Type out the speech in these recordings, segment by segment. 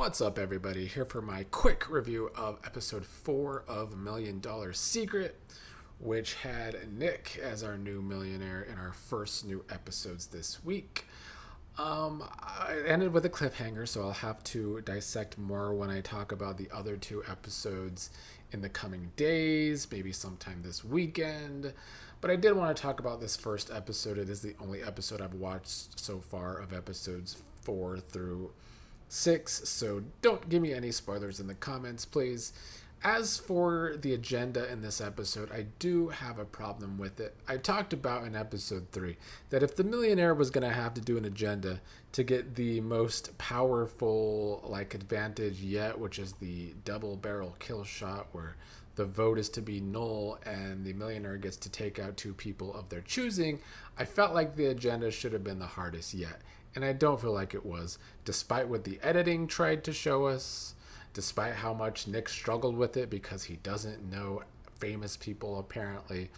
What's up, everybody? Here for my quick review of episode 4 of $1 Million Secret, which had Nick as our new millionaire in our first new episodes this week. It ended with a cliffhanger, so I'll have to dissect more when I talk about the other two episodes in the coming days, maybe sometime this weekend. But I did want to talk about this first episode. It is the only episode I've watched so far of episodes 4 through 6, so don't give me any spoilers in the comments, please. As for the agenda in this episode, I do have a problem with it. I talked about in episode 3 that if the millionaire was going to have to do an agenda to get the most powerful advantage yet, which is the double barrel kill shot where the vote is to be null and the millionaire gets to take out two people of their choosing, I felt like the agenda should have been the hardest yet. And I don't feel like it was, despite what the editing tried to show us, despite how much Nick struggled with it because he doesn't know famous people apparently.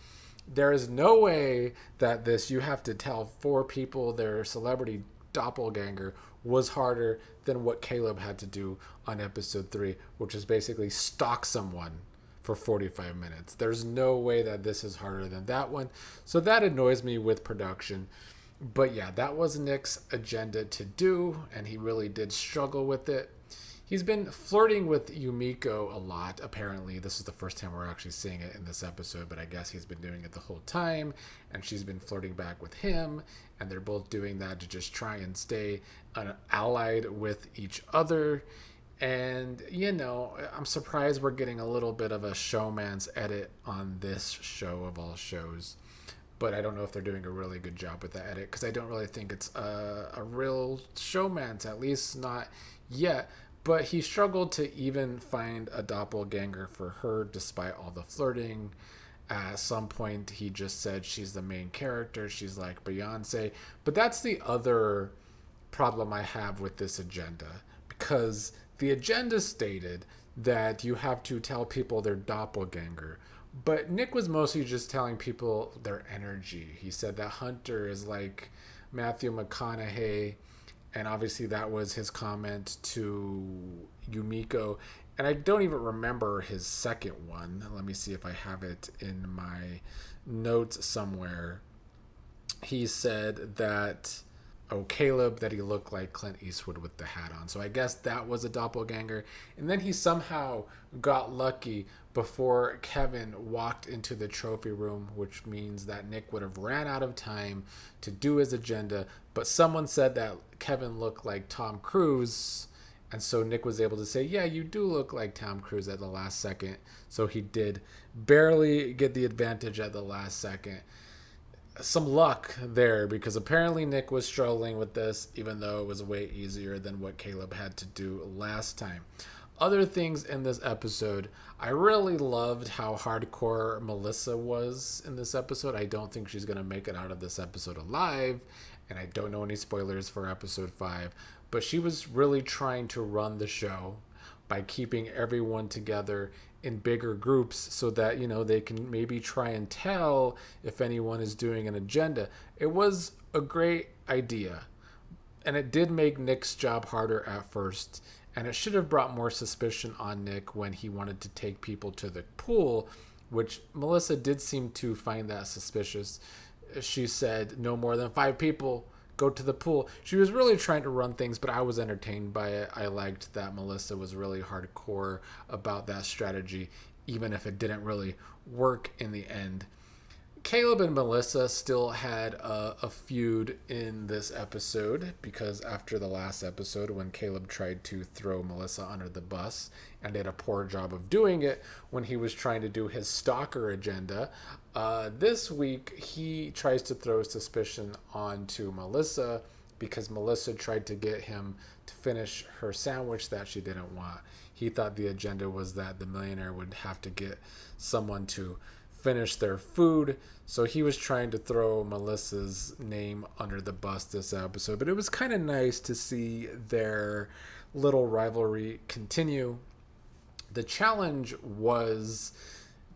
There is no way that this you have to tell 4 people their celebrity doppelganger was harder than what Kaleb had to do on episode 3, which is basically stalk someone for 45 minutes. There's no way that this is harder than that one. So that annoys me with production. But yeah, that was Nick's agenda to do, and he really did struggle with it. He's been flirting with Umeko a lot, apparently. This is the first time we're actually seeing it in this episode, but I guess he's been doing it the whole time, and she's been flirting back with him, and they're both doing that to just try and stay allied with each other. And, I'm surprised we're getting a little bit of a showman's edit on this show of all shows. But I don't know if they're doing a really good job with the edit because I don't really think it's a real showman's, at least not yet. But he struggled to even find a doppelganger for her despite all the flirting. At some point, he just said she's the main character. She's like Beyonce. But that's the other problem I have with this agenda, because the agenda stated that you have to tell people their doppelganger. But Nick was mostly just telling people their energy. He said that Hunter is like Matthew McConaughey, and obviously that was his comment to Umeko. And I don't even remember his second one. Let me see if I have it in my notes somewhere. He said that, Kaleb, that he looked like Clint Eastwood with the hat on. So I guess that was a doppelganger. And then he somehow got lucky before Kevin walked into the trophy room, which means that Nick would have ran out of time to do his agenda. But someone said that Kevin looked like Tom Cruise. And so Nick was able to say, yeah, you do look like Tom Cruise at the last second. So he did barely get the advantage at the last second. Some luck there, because apparently Nick was struggling with this, even though it was way easier than what Kaleb had to do last time. Other things in this episode, I really loved how hardcore Melissa was in this episode. I don't think she's going to make it out of this episode alive, and I don't know any spoilers for episode 5, but she was really trying to run the show by keeping everyone together in bigger groups so that, they can maybe try and tell if anyone is doing an agenda. It was a great idea, and it did make Nick's job harder at first, and it should have brought more suspicion on Nick when he wanted to take people to the pool, which Melissa did seem to find that suspicious. She said no more than 5 people go to the pool. She was really trying to run things, but I was entertained by it. I liked that Melissa was really hardcore about that strategy, even if it didn't really work in the end. Kaleb and Melissa still had a feud in this episode, because after the last episode, when Kaleb tried to throw Melissa under the bus and did a poor job of doing it when he was trying to do his stalker agenda, this week he tries to throw suspicion onto Melissa because Melissa tried to get him to finish her sandwich that she didn't want. He thought the agenda was that the millionaire would have to get someone to finish their food, so he was trying to throw Melissa's name under the bus this episode. But it was kind of nice to see their little rivalry continue. The challenge was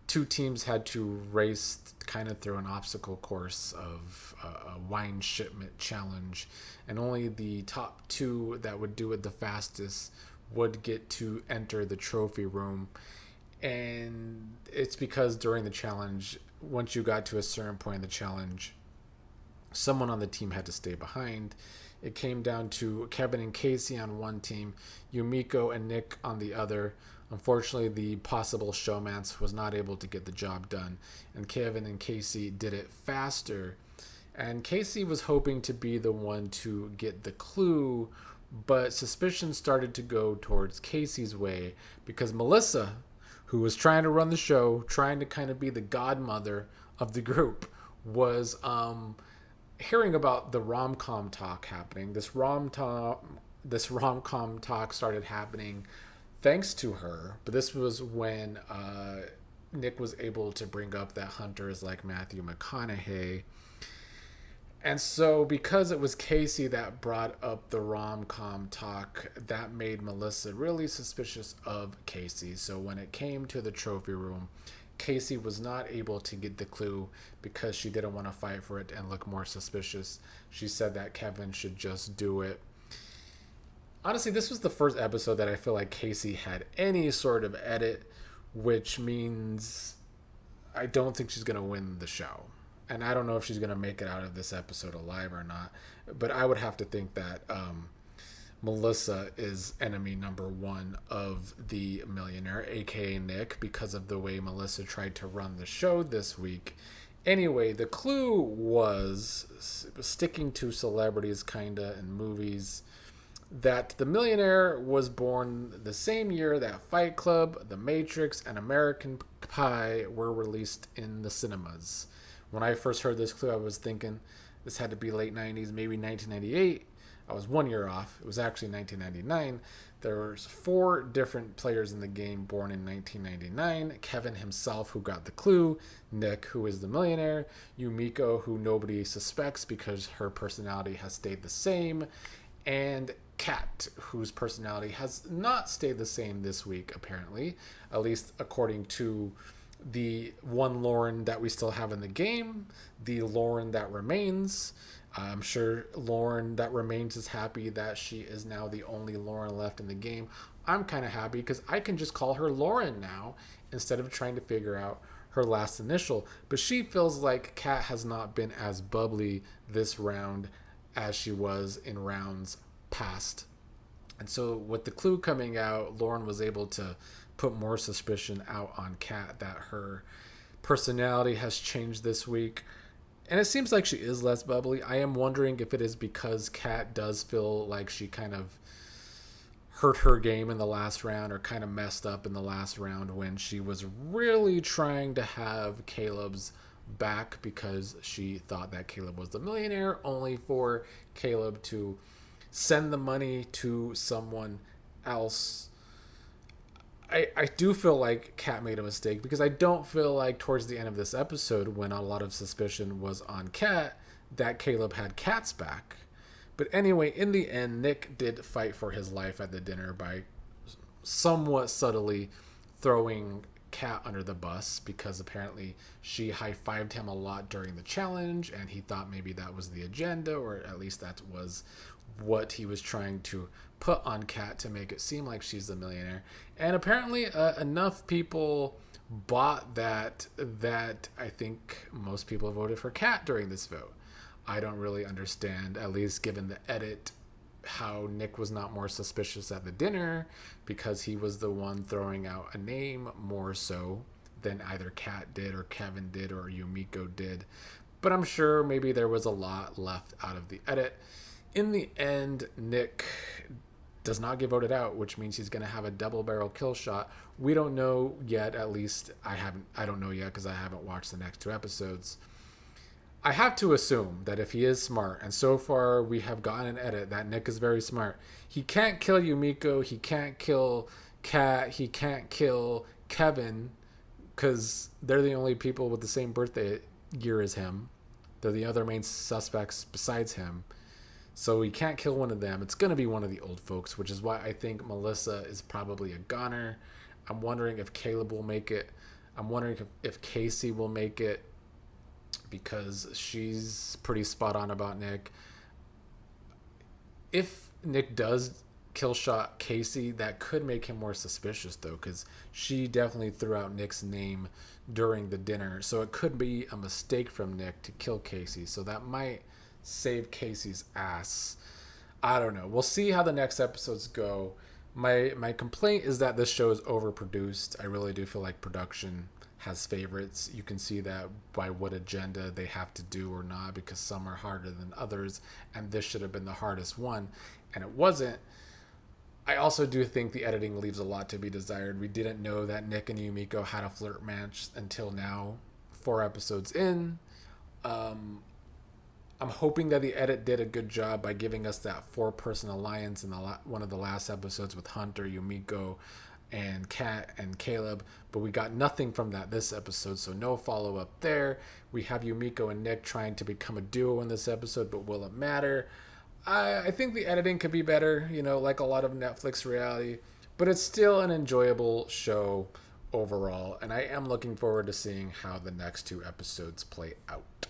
2 teams had to race kind of through an obstacle course of a wine shipment challenge, and only the top 2 that would do it the fastest would get to enter the trophy room. And it's because during the challenge, once you got to a certain point in the challenge, someone on the team had to stay behind. It came down to Kevin and Kasey on one team, Umeko and Nick on the other. Unfortunately, the possible showmance was not able to get the job done, and Kevin and Kasey did it faster. And Kasey was hoping to be the one to get the clue, but suspicion started to go towards Kasey's way because Melissa, who was trying to run the show, trying to kind of be the godmother of the group, was hearing about the rom-com talk happening. This rom-com talk started happening thanks to her, but this was when Nick was able to bring up that Hunter is like Matthew McConaughey. And so because it was Kasey that brought up the rom-com talk, that made Melissa really suspicious of Kasey. So when it came to the trophy room, Kasey was not able to get the clue because she didn't want to fight for it and look more suspicious. She said that Kevin should just do it. Honestly, this was the first episode that I feel like Kasey had any sort of edit, which means I don't think she's going to win the show. And I don't know if she's going to make it out of this episode alive or not. But I would have to think that Melissa is enemy number one of the millionaire, a.k.a. Nick, because of the way Melissa tried to run the show this week. Anyway, the clue was sticking to celebrities, kinda, and movies, that the millionaire was born the same year that Fight Club, The Matrix, and American Pie were released in the cinemas. When I first heard this clue, I was thinking this had to be late 90s, maybe 1998. I was 1 year off. It was actually 1999. There were 4 different players in the game born in 1999. Kevin himself, who got the clue. Nick, who is the millionaire. Umeko, who nobody suspects because her personality has stayed the same. And Kat, whose personality has not stayed the same this week, apparently. At least according to the one Lauren that we still have in the game, the Lauren that remains. I'm sure Lauren that remains is happy that she is now the only Lauren left in the game. I'm kind of happy because I can just call her Lauren now instead of trying to figure out her last initial. But she feels like Kat has not been as bubbly this round as she was in rounds past. And so with the clue coming out, Lauren was able to put more suspicion out on Kat that her personality has changed this week. And it seems like she is less bubbly. I am wondering if it is because Kat does feel like she kind of hurt her game in the last round or kind of messed up in the last round when she was really trying to have Kaleb's back because she thought that Kaleb was the millionaire, only for Kaleb to send the money to someone else. I do feel like Kat made a mistake because I don't feel like towards the end of this episode, when a lot of suspicion was on Kat, that Kaleb had Kat's back. But anyway, in the end, Nick did fight for his life at the dinner by somewhat subtly throwing Kat under the bus because apparently she high-fived him a lot during the challenge and he thought maybe that was the agenda, or at least that was what he was trying to put on Kat to make it seem like she's the millionaire. And apparently enough people bought that I think most people voted for Kat during this vote. I don't really understand, at least given the edit, how Nick was not more suspicious at the dinner because he was the one throwing out a name more so than either Kat did or Kevin did or Umeko did. But I'm sure maybe there was a lot left out of the edit. In the end, Nick does not get voted out, which means he's going to have a double barrel kill shot. We don't know yet, at least I don't know yet because I haven't watched the next 2 episodes. I have to assume that if he is smart, and so far we have gotten an edit that Nick is very smart, he can't kill Umeko, he can't kill Kat, he can't kill Kevin because they're the only people with the same birthday year as him. They're the other main suspects besides him. So he can't kill one of them. It's going to be one of the old folks, which is why I think Melissa is probably a goner. I'm wondering if Kaleb will make it. I'm wondering if Kasey will make it because she's pretty spot on about Nick. If Nick does kill shot Kasey. That could make him more suspicious, though, because she definitely threw out Nick's name during the dinner. So it could be a mistake from Nick to kill Kasey. So that might save Kasey's ass. I don't know. We'll see how the next episodes go. My complaint is that this show is overproduced. I really do feel like production has favorites. You can see that by what agenda they have to do or not, because some are harder than others, and this should have been the hardest one, and it wasn't. I also do think the editing leaves a lot to be desired. We didn't know that Nick and Umeko had a flirt match until now, 4 episodes in. I'm hoping that the edit did a good job by giving us that 4-person alliance in one of the last episodes with Hunter, Umeko, and Kat and Kaleb, but we got nothing from that this episode, so no follow-up there. We have Umeko and Nick trying to become a duo in this episode, but will it matter? I think the editing could be better, like a lot of Netflix reality, but it's still an enjoyable show overall, and I am looking forward to seeing how the next 2 episodes play out.